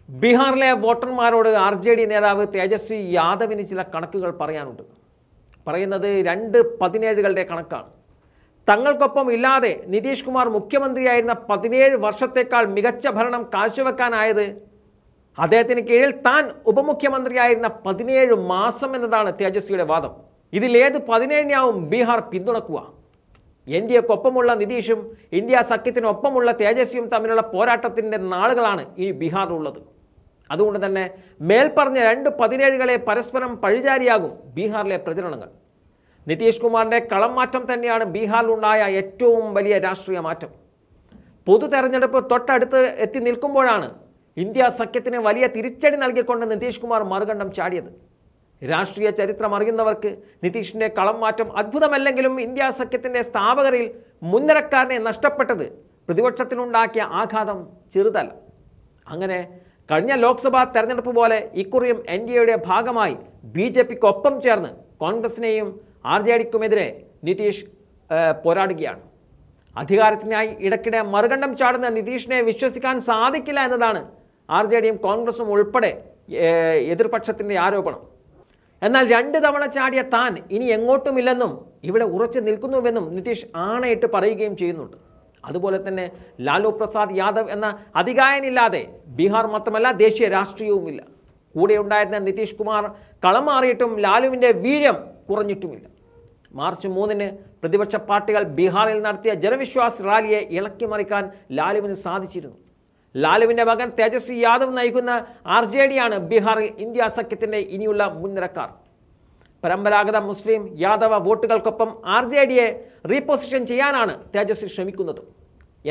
ബീഹാറിലെ വോട്ടർമാരോട് RJD നേതാവ് തേജസ്വി യാദവിന് ചില കണക്കുകൾ പറയാനുണ്ട്. പറയുന്നത് 2/17കളുടെ കണക്കാണ്. തങ്ങൾക്കൊപ്പം ഇല്ലാതെ നിതീഷ് കുമാർ മുഖ്യമന്ത്രിയായിരുന്ന 17 വർഷത്തേക്കാൾ മികച്ച ഭരണം കാഴ്ചവെക്കാനായത് അദ്ദേഹത്തിന് കീഴിൽ താൻ ഉപമുഖ്യമന്ത്രിയായിരുന്ന 17 മാസം എന്നതാണ് തേജസ്വിയുടെ വാദം. ഇതിലേത് 17നെയാവും ബീഹാർ പിന്തുണക്കുക? NDAക്കൊപ്പമുള്ള നിതീഷും ഇന്ത്യ സഖ്യത്തിനൊപ്പമുള്ള തേജസ്വിയും തമ്മിലുള്ള പോരാട്ടത്തിൻ്റെ നാളുകളാണ് ഈ ബീഹാറിലുള്ളത്. അതുകൊണ്ട് തന്നെ മേൽപ്പറഞ്ഞ 2/17കളെ പരസ്പരം പഴിചാരിയാകും ബീഹാറിലെ പ്രചരണങ്ങൾ. നിതീഷ് കുമാറിൻ്റെ കളം മാറ്റം തന്നെയാണ് ബീഹാറിലുണ്ടായ ഏറ്റവും വലിയ രാഷ്ട്രീയ മാറ്റം. പൊതു തെരഞ്ഞെടുപ്പ് തൊട്ടടുത്ത് എത്തി നിൽക്കുമ്പോഴാണ് ഇന്ത്യ സഖ്യത്തിന് വലിയ തിരിച്ചടി നൽകിക്കൊണ്ട് നിതീഷ് കുമാർ മറുകണ്ഠം ചാടിയത്. രാഷ്ട്രീയ ചരിത്രം അറിയുന്നവർക്ക് നിതീഷിൻ്റെ കളം മാറ്റം അത്ഭുതമല്ലെങ്കിലും ഇന്ത്യ സഖ്യത്തിൻ്റെ സ്ഥാപകരിൽ മുൻനിരക്കാരനെ നഷ്ടപ്പെട്ടത് പ്രതിപക്ഷത്തിനുണ്ടാക്കിയ ആഘാതം ചെറുതല്ല. അങ്ങനെ കഴിഞ്ഞ ലോക്സഭാ തെരഞ്ഞെടുപ്പ് പോലെ ഇക്കുറിയും NDAയുടെ ഭാഗമായി BJPക്കൊപ്പം ചേർന്ന് കോൺഗ്രസിനെയും RJDക്കുമെതിരെ നിതീഷ് പോരാടുകയാണ്. അധികാരത്തിനായി ഇടയ്ക്കിടെ മറുകണ്ഠം ചാടുന്ന നിതീഷിനെ വിശ്വസിക്കാൻ സാധിക്കില്ല എന്നതാണ് RJDയും കോൺഗ്രസും ഉൾപ്പെടെ എതിർപക്ഷത്തിൻ്റെ ആരോപണം. എന്നാൽ 2 തവണ ചാടിയ താൻ ഇനി എങ്ങോട്ടുമില്ലെന്നും ഇവിടെ ഉറച്ചു നിൽക്കുന്നുവെന്നും നിതീഷ് ആണയിട്ട് പറയുകയും ചെയ്യുന്നുണ്ട്. അതുപോലെ തന്നെ ലാലു പ്രസാദ് യാദവ് എന്ന അതികായനില്ലാതെ ബീഹാർ മാത്രമല്ല ദേശീയ രാഷ്ട്രീയവുമില്ല. കൂടെ ഉണ്ടായിരുന്ന നിതീഷ് കുമാർ കളം മാറിയിട്ടും ലാലുവിൻ്റെ വീര്യം കുറഞ്ഞിട്ടുമില്ല. മാർച്ച് 3-ന് പ്രതിപക്ഷ പാർട്ടികൾ ബീഹാറിൽ നടത്തിയ ജനവിശ്വാസ് റാലിയെ ഇളക്കിമറിക്കാൻ ലാലുവിന് സാധിച്ചിരുന്നു. ലാലുവിൻ്റെ മകൻ തേജസ്വി യാദവ് നയിക്കുന്ന RJDയാണ് ബീഹാറിൽ ഇന്ത്യ സഖ്യത്തിൻ്റെ ഇനിയുള്ള മുൻനിരക്കാർ. പരമ്പരാഗത മുസ്ലിം യാദവ വോട്ടുകൾക്കൊപ്പം RJDയെ റീപൊസിഷൻ ചെയ്യാനാണ് തേജസ്വി ശ്രമിക്കുന്നത്.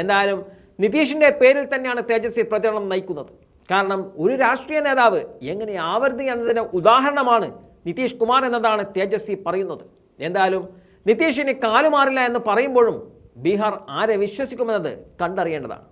എന്തായാലും നിതീഷിൻ്റെ പേരിൽ തന്നെയാണ് തേജസ്വി പ്രചരണം നയിക്കുന്നത്. കാരണം ഒരു രാഷ്ട്രീയ നേതാവ് എങ്ങനെ ആവരുത് എന്നതിന് ഉദാഹരണമാണ് നിതീഷ് കുമാർ എന്നതാണ് തേജസ്വി പറയുന്നത്. എന്തായാലും നിതീഷിന് കാലുമാറില്ല എന്ന് പറയുമ്പോഴും ബീഹാർ ആരെ വിശ്വസിക്കുമെന്നത് കണ്ടറിയേണ്ടതാണ്.